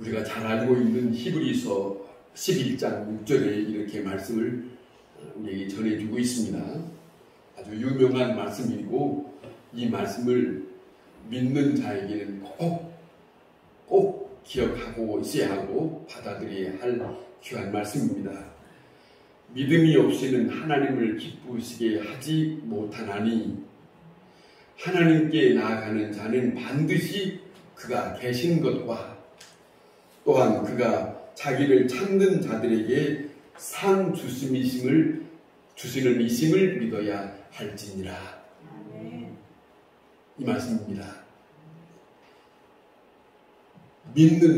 우리가 잘 알고 있는 히브리서 11장 6절에 이렇게 말씀을 우리에게 전해주고 있습니다. 아주 유명한 말씀이고 이 말씀을 믿는 자에게는 꼭 기억하고 있어야 하고 받아들여야 할 귀한 말씀입니다. 믿음이 없이는 하나님을 기쁘시게 하지 못하나니 하나님께 나아가는 자는 반드시 그가 계신 것과 또한 그가 자기를 찾는 자들에게 상 주시는 이심을 믿어야 할지니라. 이 말씀입니다.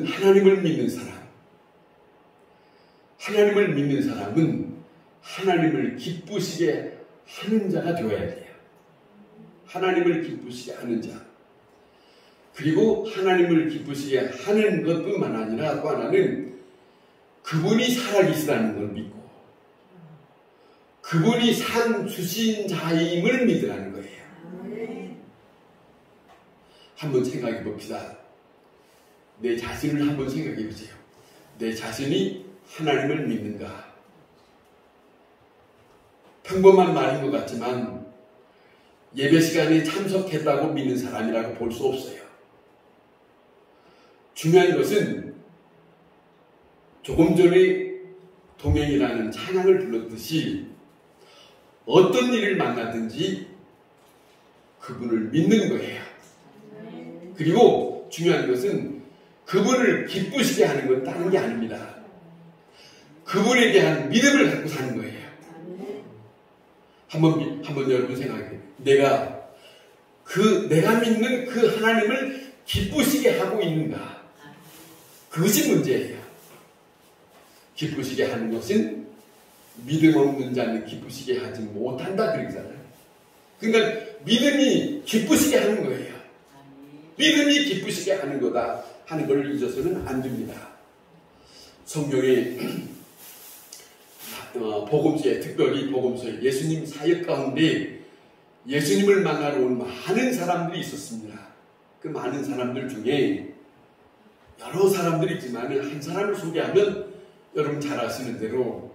하나님을 믿는 사람, 하나님을 믿는 사람은 하나님을 기쁘시게 하는 자가 되어야 돼요. 하나님을 기쁘시게 하는 자. 그리고 하나님을 기쁘시게 하는 것뿐만 아니라 또 하나는 그분이 살아계시다는 걸 믿고 그분이 상 주신 자임을 믿으라는 거예요. 한번 생각해 봅시다. 내 자신을 한번 생각해 보세요. 내 자신이 하나님을 믿는가? 평범한 말인 것 같지만 예배 시간에 참석했다고 믿는 사람이라고 볼 수 없어요. 중요한 것은 조금 전에 동행이라는 찬양을 불렀듯이 어떤 일을 만나든지 그분을 믿는 거예요. 그리고 중요한 것은 그분을 기쁘시게 하는 건 다른 게 아닙니다. 그분에 대한 믿음을 갖고 사는 거예요. 한번 여러분 생각해요. 내가 믿는 그 하나님을 기쁘시게 하고 있는가? 그것이 문제예요. 기쁘시게 하는 것은 믿음 없는 자는 기쁘시게 하지 못한다 그러잖아요. 그러니까 믿음이 기쁘시게 하는 거예요. 믿음이 기쁘시게 하는 거다 하는 걸 잊어서는 안 됩니다. 성경에 복음서에 특별히 복음서에 예수님 사역 가운데 예수님을 만나러 온 많은 사람들이 있었습니다. 그 많은 사람들 중에 여러 사람들이 있지만 한 사람을 소개하면 여러분 잘 아시는 대로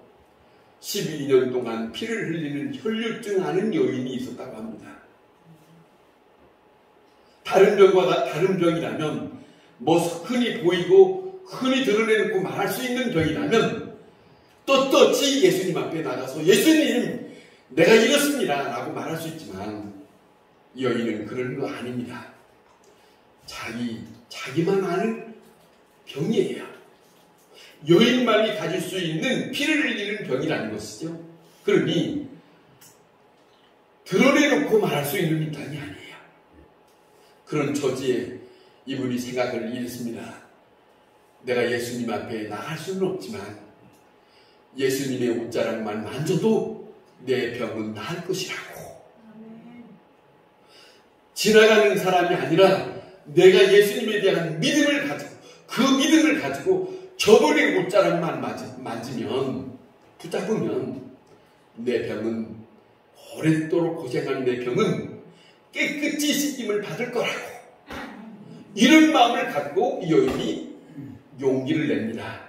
12년 동안 피를 흘리는 혈류증 하는 여인이 있었다고 합니다. 다른 병이라면 흔히 보이고 흔히 드러내놓고 말할 수 있는 병이라면 떳떳이 예수님 앞에 나가서 예수님 내가 이렇습니다 라고 말할 수 있지만 이 여인은 그런 거 아닙니다. 자기만 아는 병이에요. 여인만이 가질 수 있는 피를 흘리는 병이라는 것이죠. 그러니 드러내놓고 말할 수 있는 병이 아니에요. 그런 처지에 이분이 생각을 이랬습니다. 내가 예수님 앞에 나갈 수는 없지만 예수님의 옷자락만 만져도 내 병은 나을 것이라고. 지나가는 사람이 아니라 내가 예수님에 대한 믿음을 가지고 그 믿음을 가지고 저분의 옷자락만 만지면 붙잡으면 내 병은 오랫도록 고생한 내 병은 깨끗이 씻김을 받을 거라고. 이런 마음을 갖고 이 여인이 용기를 냅니다.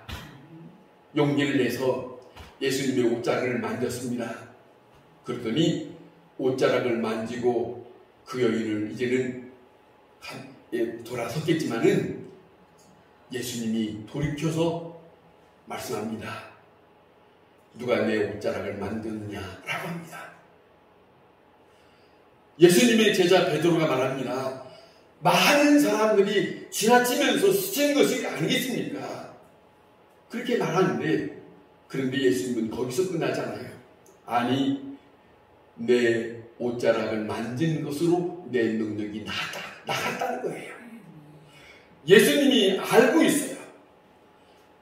용기를 내서 예수님의 옷자락을 만졌습니다. 그랬더니 옷자락을 만지고 그 여인을 이제는 돌아섰겠지만은 예수님이 돌이켜서 말씀합니다. 누가 내 옷자락을 만졌느냐라고 합니다. 예수님의 제자 베드로가 말합니다. 많은 사람들이 지나치면서 스친 것이 아니겠습니까? 그렇게 말하는데 그런데 예수님은 거기서 끝나잖아요. 아니 내 옷자락을 만진 것으로 내 능력이 나갔다는 거예요. 예수님이 알고 있어요.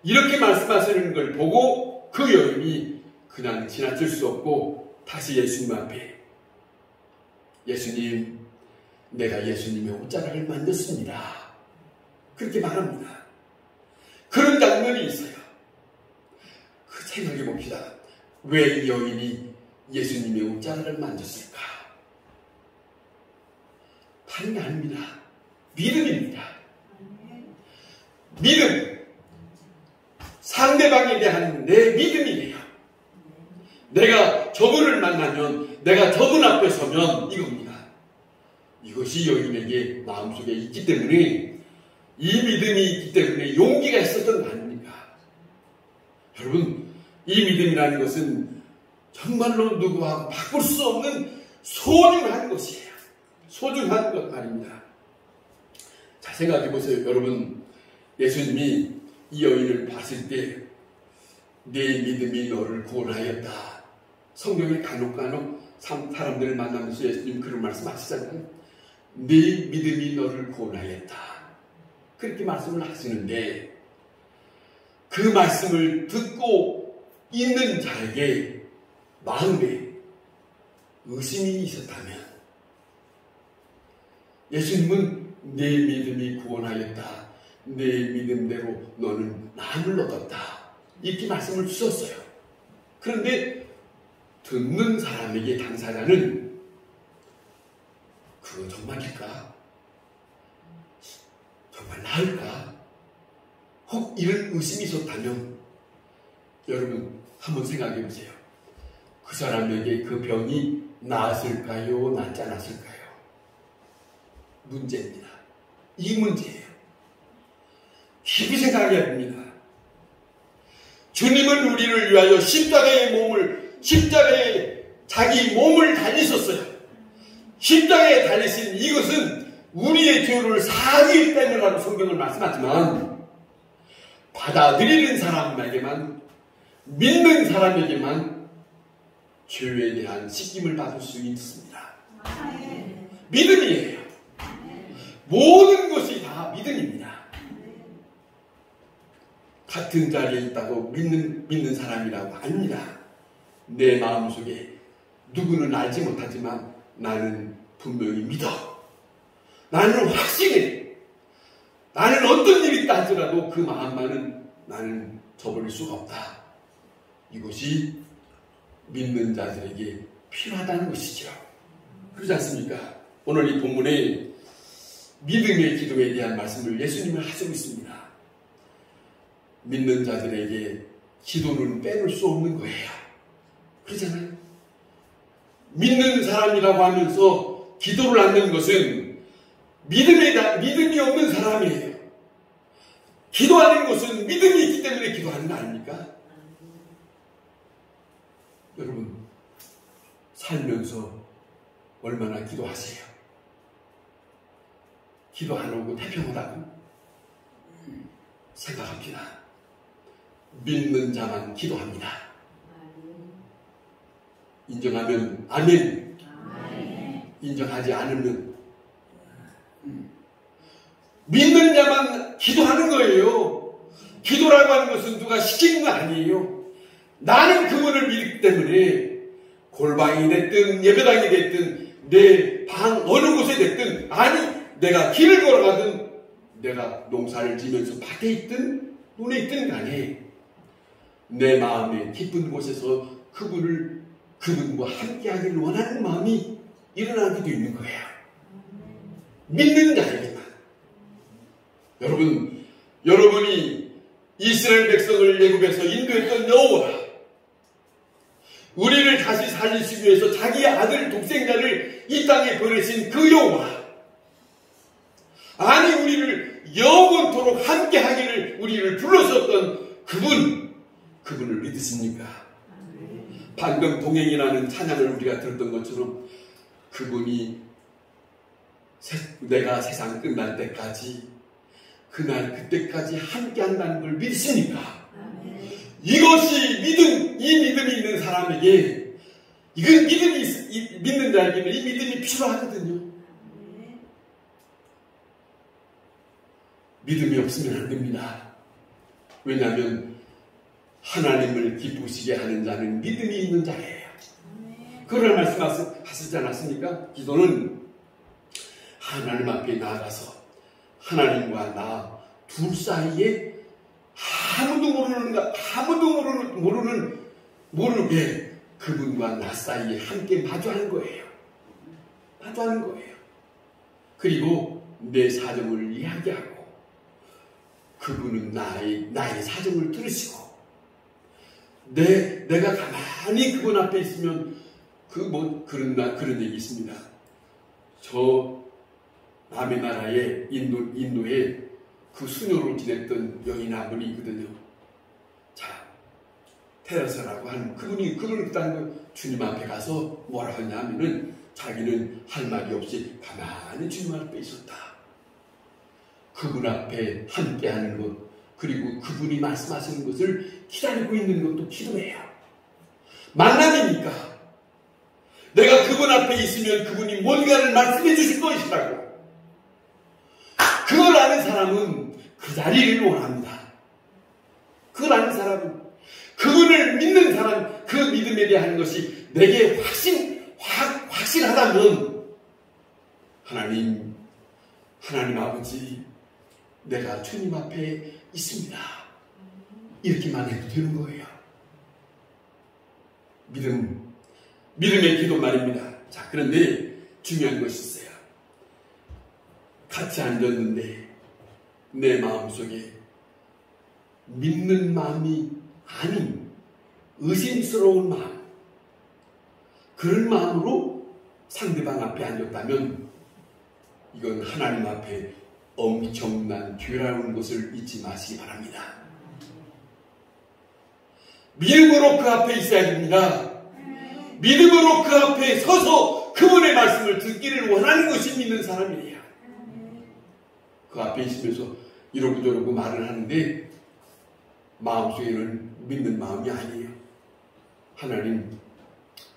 이렇게 말씀하시는 걸 보고 그 여인이 그냥 지나칠 수 없고 다시 예수님 앞에 예수님 내가 예수님의 옷자락을 만졌습니다. 그렇게 말합니다. 그런 장면이 있어요. 그 생각해 봅시다. 왜 이 여인이 예수님의 옷자락을 만졌을까? 다른 게 아닙니다. 믿음입니다. 믿음. 상대방에 대한 내 믿음이에요. 내가 저분을 만나면, 내가 저분 앞에 서면 이겁니다. 이것이 여인에게 마음속에 있기 때문에, 이 믿음이 있기 때문에 용기가 있었던 거 아닙니까? 여러분, 이 믿음이라는 것은 정말로 누구와 바꿀 수 없는 소중한 것이에요. 소중한 것 말입니다. 자, 생각해 보세요. 여러분, 예수님이 이 여인을 봤을 때 내 믿음이 너를 구원하였다. 성경에 간혹 사람들을 만나면서 예수님 그런 말씀하시잖아요. 네 믿음이 너를 구원하였다. 그렇게 말씀을 하시는데, 그 말씀을 듣고 있는 자에게 마음에 의심이 있었다면, 예수님은 내 믿음이 구원하였다. 내 믿음대로 너는 나음을 얻었다. 이렇게 말씀을 주셨어요. 그런데 듣는 사람에게 당사자는 그거 정말일까? 정말 나을까? 혹 이런 의심이 있었다면 여러분 한번 생각해 보세요. 그 사람에게 그 병이 나았을까요? 낫지 않았을까요? 문제입니다. 이 문제예요. 깊이 생각해야 됩니다. 주님은 우리를 위하여 십자가에 자기 몸을 달리셨어요. 십자가에 달리신 이것은 우리의 죄를 사하기 때문이라고 성경을 말씀하지만, 받아들이는 사람에게만, 믿는 사람에게만 죄에 대한 씻김을 받을 수 있습니다. 믿음이에요. 모든 것이 다 믿음입니다. 같은 자리에 있다고 믿는 사람이라고 아닙니다. 내 마음속에 누구는 알지 못하지만 나는 분명히 믿어. 나는 확신해. 나는 어떤 일이 있다 할지라도 그 마음만은 나는 저버릴 수가 없다. 이것이 믿는 자들에게 필요하다는 것이죠. 그렇지 않습니까? 오늘 이 본문에 믿음의 기도에 대한 말씀을 예수님은 하시고 있습니다. 믿는 자들에게 기도는 빼놓을 수 없는 거예요. 그렇잖아요. 믿는 사람이라고 하면서 기도를 않는 것은 믿음이 없는 사람이에요. 기도하는 것은 믿음이 있기 때문에 기도하는 거 아닙니까? 여러분, 살면서 얼마나 기도하세요? 기도 안 하고 태평하다고 생각합니다. 믿는 자만 기도합니다. 인정하면 아멘. 인정하지 않으면 믿는 자만 기도하는 거예요. 기도라고 하는 것은 누가 시키는 거 아니에요. 나는 그분을 믿기 때문에 골방이 됐든 예배당이 됐든 내 방 어느 곳에 됐든, 아니 내가 길을 걸어가든 내가 농사를 지면서 밭에 있든 논에 있든 간에 내 마음의 깊은 곳에서 그분과 함께하기를 원하는 마음이 일어나기도 있는 거예요. 믿는 자에게만. 여러분이 이스라엘 백성을 애굽에서 인도했던 여호와, 우리를 다시 살리시기 위해서 자기 아들 독생자를 이 땅에 보내신 그 여호와, 아니 우리를 영원토록 함께하기를 우리를 불러주셨던 그분을 믿으십니까? 방금 동행이라는 찬양을 우리가 들었던 것처럼 그분이 내가 세상 끝날 때까지 그때까지 함께한다는 걸 믿으십니까? 이것이 이 믿음이 있는 사람에게, 이건 믿는 자에게는 이 믿음이 필요하거든요. 믿음이 없으면 안 됩니다. 왜냐하면 하나님을 기쁘시게 하는 자는 믿음이 있는 자예요. 그걸 말씀하시지 않았습니까? 기도는 하나님 앞에 나아가서 하나님과 나 둘 사이에 아무도 모르게 그분과 나 사이에 함께 마주하는 거예요. 그리고 내 사정을 이야기하고 그분은 나의 사정을 들으시고 내가 가만히 그분 앞에 있으면 그런 얘기 있습니다. 저 남의 나라의 인도에 그 수녀로 지냈던 여인 한 분이 있거든요. 자, 테레사라고 하는 그분이 주님 앞에 가서 뭐라 하냐면은 자기는 할 말이 없이 가만히 주님 앞에 있었다. 그분 앞에 함께하는 것, 그리고 그분이 말씀하시는 것을 기다리고 있는 것도 기도예요. 만남이니까 내가 그분 앞에 있으면 그분이 뭔가를 말씀해 주실 것이라고. 그걸 아는 사람은 그 자리를 원합니다. 그걸 아는 사람은, 그분을 믿는 사람, 그 믿음에 대한 것이 내게 확실하다면 하나님 아버지, 내가 주님 앞에 있습니다. 이렇게만 해도 되는 거예요. 믿음의 기도 말입니다. 자, 그런데 중요한 것이 있어요. 같이 앉았는데 내 마음속에 믿는 마음이 아닌 의심스러운 마음, 그런 마음으로 상대방 앞에 앉았다면 이건 하나님 앞에 엄청난 죄라는 것을 잊지 마시기 바랍니다. 믿음으로 그 앞에 있어야 됩니다. 믿음으로 그 앞에 서서 그분의 말씀을 듣기를 원하는 것이 믿는 사람이에요. 그 앞에 있으면서 이러고 저러고 말을 하는데 마음속에는 믿는 마음이 아니에요. 하나님,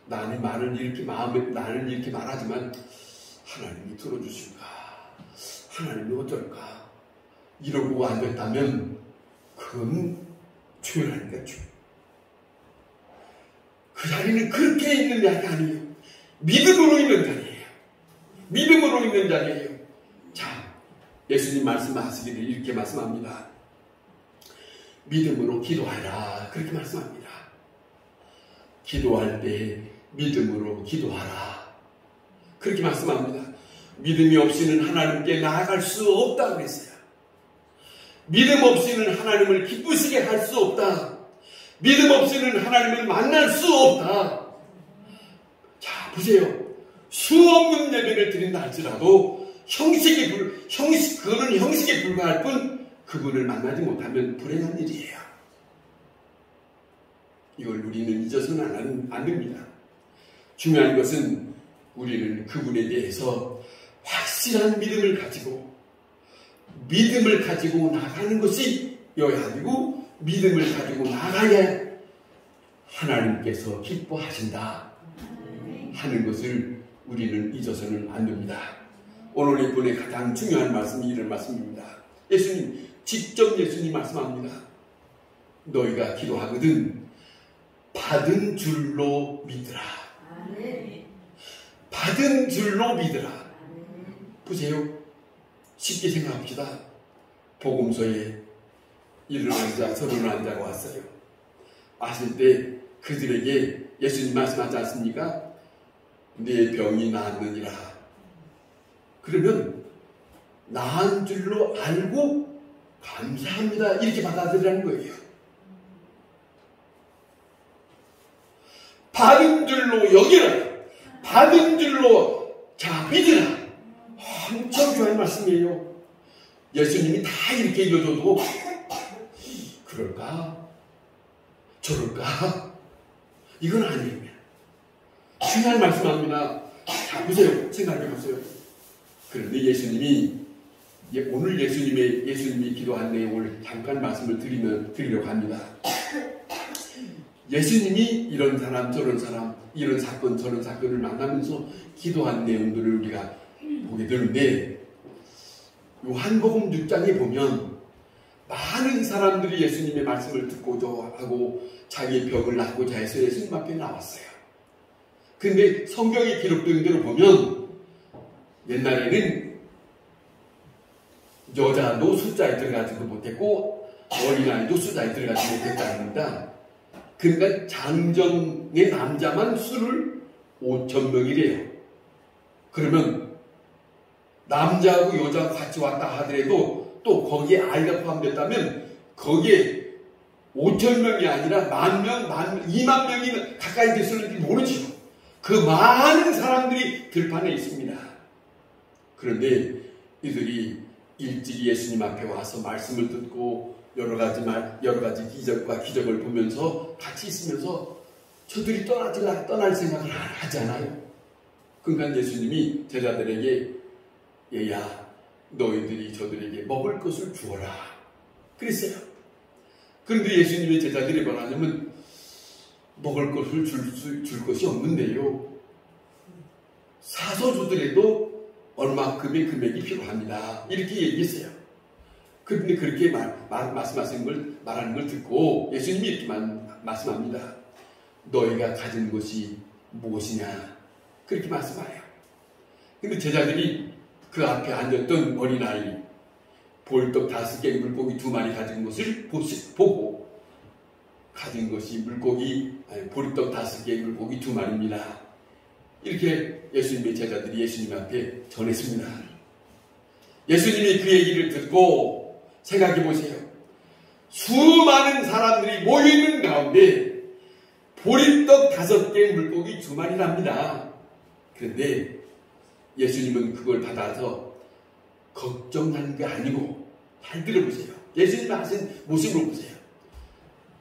나는 이렇게 말하지만 하나님이 들어주실까? 하나님이 어떨까? 이러고 앉았다면 그건 죄라니까 죄. 그 자리는 그렇게 있는 자리 아니에요. 믿음으로 있는 자리예요. 믿음으로 있는 자리예요. 자, 예수님 말씀하시기를 이렇게 말씀합니다. 믿음으로 기도하라. 그렇게 말씀합니다. 기도할 때 믿음으로 기도하라. 그렇게 말씀합니다. 믿음이 없이는 하나님께 나아갈 수 없다고 그랬어요. 믿음 없이는 하나님을 기쁘시게 할 수 없다. 믿음 없이는 하나님을 만날 수 없다. 자, 보세요. 수없는 예배를 드린다 할지라도 그거는 형식에 불과할 뿐 그분을 만나지 못하면 불행한 일이에요. 이걸 우리는 잊어서는 안 됩니다. 중요한 것은 우리는 그분에 대해서 확실한 믿음을 가지고 나가는 것이 여야 아니고 믿음을 가지고 나가야 하나님께서 기뻐하신다 하는 것을 우리는 잊어서는 안 됩니다. 오늘 이번에 가장 중요한 말씀이 이런 말씀입니다. 예수님, 직접 예수님 말씀합니다. 너희가 기도하거든 받은 줄로 믿으라. 받은 줄로 믿으라. 보세요. 쉽게 생각합시다. 복음서에 70 앉자가 왔어요. 왔을 때 그들에게 예수님 말씀하지 않습니까? 내 병이 나았느니라. 그러면 나은 줄로 알고 감사합니다. 이렇게 받아들이라는 거예요. 받은 줄로 여기라. 받은 줄로 자 믿으라. 엄청 중요한 말씀이에요. 예수님이 다 이렇게 읽어줘도 그럴까? 저럴까? 이건 아닙니다. 중요한 말씀합니다. 자, 보세요. 생각해보세요. 그런데 오늘 예수님이 기도한 내용을 잠깐 말씀을 드리려고 합니다. 예수님이 이런 사람, 저런 사람, 이런 사건, 저런 사건을 만나면서 기도한 내용들을 우리가 보게 되는데, 요한복음 6장에 보면 많은 사람들이 예수님의 말씀을 듣고자 하고 자기의 병을 낫고자 해서 예수님 앞에 나왔어요. 근데 성경에 기록된 대로 보면 옛날에는 여자도 숫자에 들어가지도 못했고 어린아이도 숫자에 들어가지 못했답니다. 그러니까 장정의 남자만 수를 5,000명이래요. 그러면 남자하고 여자가 같이 왔다 하더라도 또 거기에 아이가 포함됐다면 거기에 5,000명이 아니라 10,000명, 20,000명이 가까이 됐었는지 모르지요. 그 많은 사람들이 들판에 있습니다. 그런데 이들이 일찍 예수님 앞에 와서 말씀을 듣고 여러 가지 기적과 기적을 보면서 같이 있으면서 저들이 떠날 생각을 하지 않아요. 그러니까 예수님이 제자들에게 얘야 너희들이 저들에게 먹을 것을 주어라 그랬어요. 그런데 예수님의 제자들이 뭐라냐면 먹을 것을 줄 것이 없는데요. 사서 주더라도 얼마큼의 금액이 필요합니다. 이렇게 얘기했어요. 그런데 그렇게 말하는 걸 듣고 예수님이 이렇게 말씀합니다. 너희가 가진 것이 무엇이냐? 그렇게 말씀해요. 근데 제자들이 그 앞에 앉았던 어린아이, 볼떡 5개 물고기 2마리 가진 것을 보고 가진 것이 보리떡 5개 물고기 2마리입니다. 이렇게 예수님의 제자들이 예수님 앞에 전했습니다. 예수님이 그 얘기를 듣고 생각해 보세요. 수많은 사람들이 모여있는 가운데 보리떡 5개 물고기 2마리랍니다. 그런데 예수님은 그걸 받아서 걱정하는 게 아니고 잘 들어보세요. 예수님이 하신 모습을 보세요.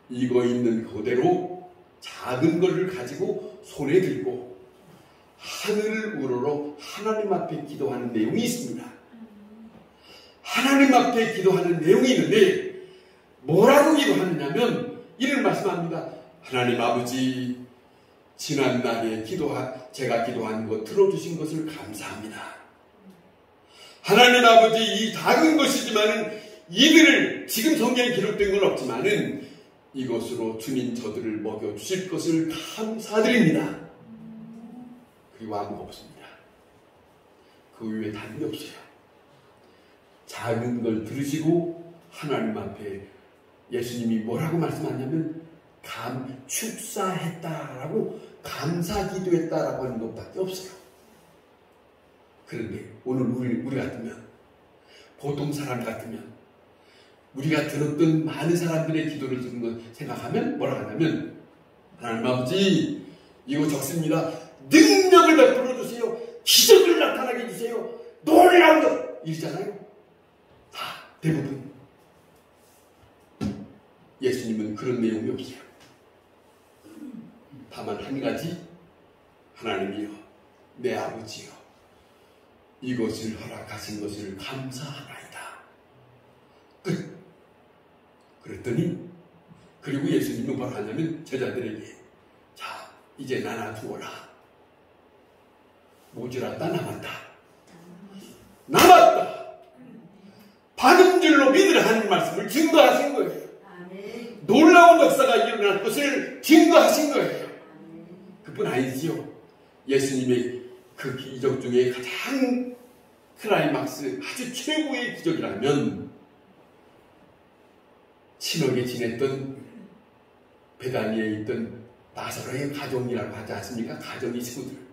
이거 있는 그대로 작은 것을 가지고 손에 들고 하늘을 우러러 하나님 앞에 기도하는 내용이 있습니다. 하나님 앞에 기도하는 내용이 있는데 뭐라고 기도하느냐면 이를 말씀합니다. 하나님 아버지 지난날에 제가 기도한 것 들어주신 것을 감사합니다. 하나님 아버지 이 작은 것이지만은 이들을 지금 성경에 기록된 건 없지만은 이것으로 주님 저들을 먹여주실 것을 감사드립니다. 그리고 아무것도 없습니다. 그 외에 다른 게 없어요. 작은 걸 들으시고 하나님 앞에 예수님이 뭐라고 말씀하냐면 축사했다라고 감사기도했다라고 하는 것밖에 없어요. 그런데 오늘 우리 같으면 보통 사람 같으면 우리가 들었던 많은 사람들의 기도를 듣는 걸 생각하면 뭐라고 하냐면 하나님 아버지 이거 적습니다. 능력을 베풀어 주세요. 기적을 나타나게 해주세요. 놀라운 것 이러잖아요. 다 대부분. 예수님은 그런 내용이 없어요. 다만 한 가지 하나님이여 내 아버지여 이것을 허락하신 것을 감사하나이다. 끝. 그랬더니 그리고 예수님은 뭐라 하냐면 제자들에게 자 이제 나눠주어라. 모자랐다 남았다. 받은 줄로 믿으라 하는 말씀을 증거하신 거예요. 놀라운 역사가 일어날 것을 증거하신 거예요. 그뿐 아니지요. 예수님의 그 기적 중에 가장 클라이막스 아주 최고의 기적이라면 친하게 지냈던 베다니에 있던 나사로의 가족이라고 하지 않습니까? 가족의 식구들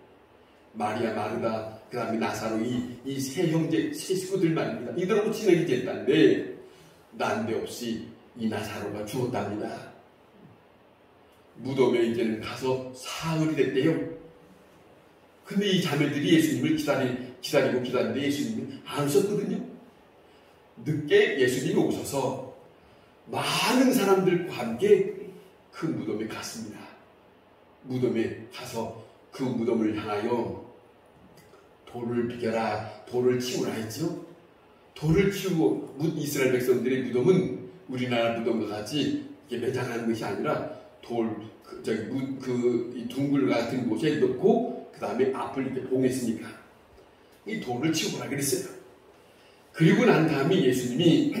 마리아, 마르다, 그 다음에 나사로 이 세 형제, 세 식구들 말입니다. 이들하고 친하게 지냈다는데 난데없이 이 나사로가 죽었답니다. 무덤에 이제는 가서 사흘이 됐대요. 근데 이 자매들이 예수님을 기다리고 기다리는데 예수님은 안 오셨거든요. 늦게 예수님이 오셔서 많은 사람들과 함께 그 무덤에 갔습니다. 무덤에 가서 그 무덤을 향하여 돌을 비겨라, 돌을 치우라 했죠. 돌을 치우고 이스라엘 백성들의 무덤은 우리나라 무덤과 같이 매장하는 것이 아니라 이 둥글 같은 곳에 넣고 그 다음에 앞을 이렇게 봉했으니까 이 돌을 치우라 그랬어요. 그리고 난 다음에 예수님이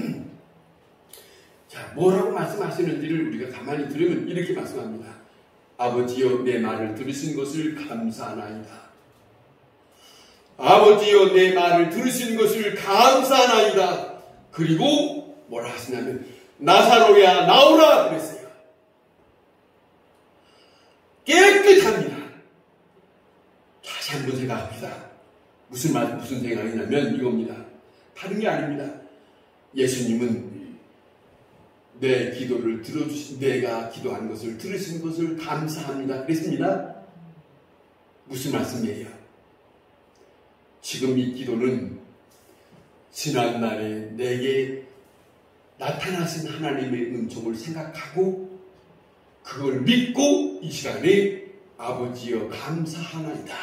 자 뭐라고 말씀하시는지를 우리가 가만히 들으면 이렇게 말씀합니다. 아버지여 내 말을 들으신 것을 감사하나이다. 아버지여 내 말을 들으신 것을 감사하나이다. 그리고 뭐라 하시냐면 나사로야 나오라 그랬어요. 깨끗합니다. 다시 한번 생각합니다. 무슨 생각이냐면 이겁니다. 다른 게 아닙니다. 예수님은 내 기도를 들어주신, 내가 기도한 것을 들으신 것을 감사합니다. 그랬습니다. 무슨 말씀이에요? 지금 이 기도는 지난날에 내게 나타나신 하나님의 은총을 생각하고 그걸 믿고 이 시간에 아버지여 감사하나이다.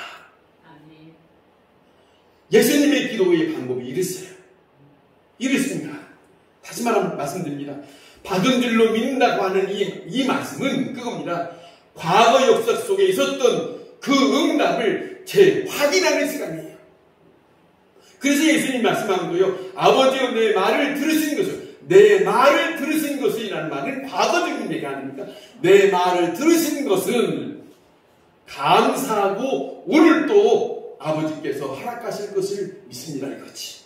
예수님의 기도의 방법이 이랬어요. 이랬습니다. 다시 말씀드립니다. 받은 줄로 믿는다고 하는 이 말씀은 그겁니다. 과거 역사 속에 있었던 그 응답을 재확인하는 시간이에요. 그래서 예수님 말씀한 거요. 아버지여 내 말을 들으신 것을, 내 말을 들으신 것이라는 말은 과거적인 얘기 아닙니까? 내 말을 들으신 것은 감사하고 오늘 또 아버지께서 허락하실 것을 믿습니다. 이거지.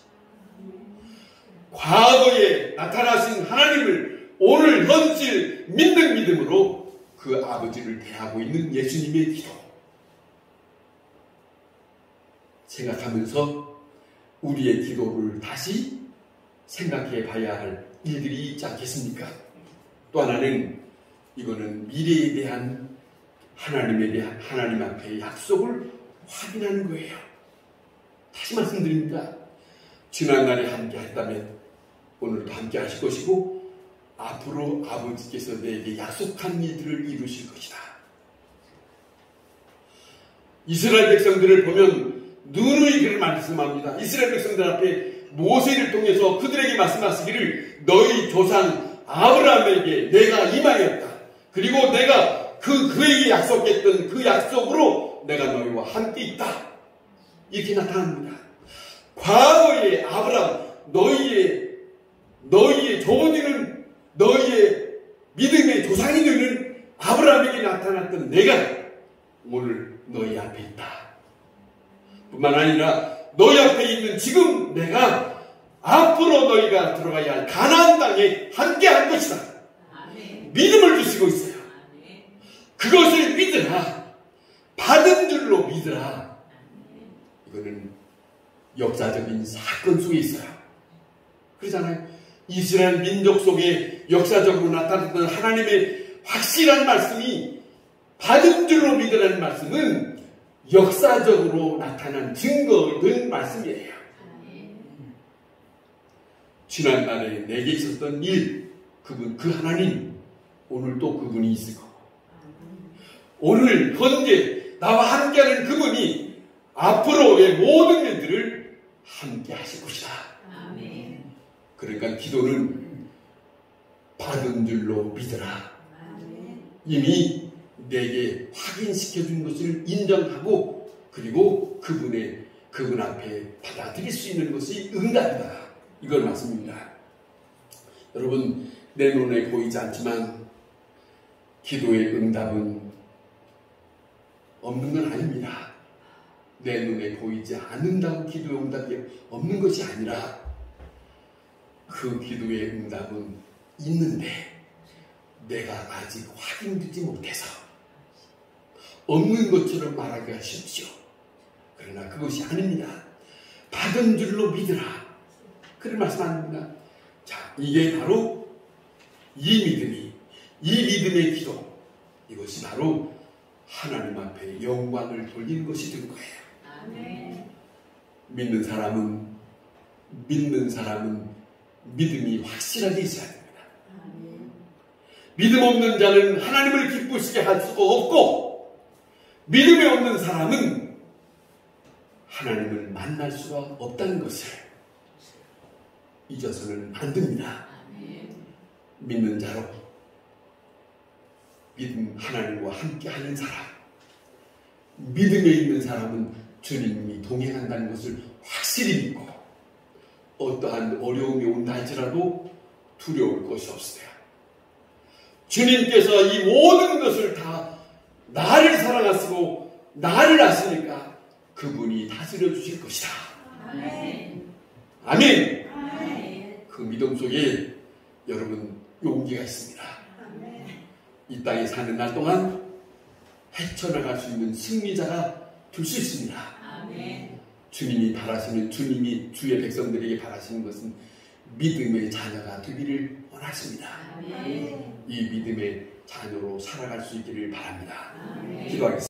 과거에 나타나신 하나님을 오늘 현실 믿는 믿음으로 그 아버지를 대하고 있는 예수님의 기도 생각하면서 우리의 기도를 다시 생각해 봐야 할 일들이 있지 않겠습니까? 또 하나는 이거는 미래에 대한 하나님에 대한 하나님 앞에 약속을 확인하는 거예요. 다시 말씀드립니다. 지난날에 함께 했다면 오늘도 함께 하실 것이고 앞으로 아버지께서 내게 약속한 일들을 이루실 것이다. 이스라엘 백성들을 보면 누누이 그를 말씀합니다. 이스라엘 백성들 앞에 모세를 통해서 그들에게 말씀하시기를 너희 조상 아브라함에게 내가 임하였다. 그리고 내가 그에게 약속했던 그 약속으로 내가 너희와 함께 있다. 이렇게 나타납니다. 과거의 아브라함, 너희의 조상들은 너희의 믿음의 조상이 되는 아브라함에게 나타났던 내가 오늘 너희 앞에 있다. 뿐만 아니라 너희 앞에 있는 지금 내가 앞으로 너희가 들어가야 할 가나안 땅에 함께할 것이다. 아멘. 믿음을 주시고 있어요. 아멘. 그것을 믿으라. 받은 줄로 믿으라. 아멘. 이거는 역사적인 사건 속에 있어요. 그러잖아요. 이스라엘 민족 속에 역사적으로 나타났던 하나님의 확실한 말씀이 받은 줄로 믿으라는 말씀은 역사적으로 나타난 증거된 말씀이에요. 지난날에 내게 있었던 일, 그 하나님, 오늘 또 그분이 있을 거고, 오늘 현재 나와 함께하는 그분이 앞으로의 모든 일들을 함께 하실 것이다. 그러니까 기도는 받은 줄로 믿으라. 이미 내게 확인시켜 준 것을 인정하고 그리고 그분 앞에 받아들일 수 있는 것이 응답이다. 이걸 말씀입니다. 여러분, 내 눈에 보이지 않지만 기도의 응답은 없는 건 아닙니다. 내 눈에 보이지 않는다고 기도의 응답이 없는 것이 아니라 그 기도의 응답은 있는데 내가 아직 확인되지 못해서 없는 것처럼 말하기가 쉽죠. 그러나 그것이 아닙니다. 받은 줄로 믿으라. 그런 말씀 아닙니다. 자, 이게 바로 이 믿음의 기도, 이것이 바로 하나님 앞에 영광을 돌리는 것이 된 거예요. 아멘. 믿는 사람은 믿음이 확실하게 있어야 됩니다. 아멘. 믿음 없는 자는 하나님을 기쁘시게 할 수가 없고 믿음이 없는 사람은 하나님을 만날 수가 없다는 것을 잊어서는 안 됩니다. 아멘. 믿는 자로 하나님과 함께하는 사람, 믿음에 있는 사람은 주님이 동행한다는 것을 확실히 믿고 어떠한 어려움이 온다 할지라도 두려울 것이 없으세요. 주님께서 이 모든 것을 다 나를 사랑하시고 나를 아시니까 그분이 다스려 주실 것이다. 아멘. 아멘. 아멘. 그 믿음 속에 여러분 용기가 있습니다. 아멘. 이 땅에 사는 날 동안 헤쳐나갈 수 있는 승리자가 될 수 있습니다. 아멘. 주님이 주의 백성들에게 바라시는 것은 믿음의 자녀가 되기를 원하십니다. 아멘. 이 믿음의 자녀로 살아갈 수 있기를 바랍니다. 기도하겠습니다.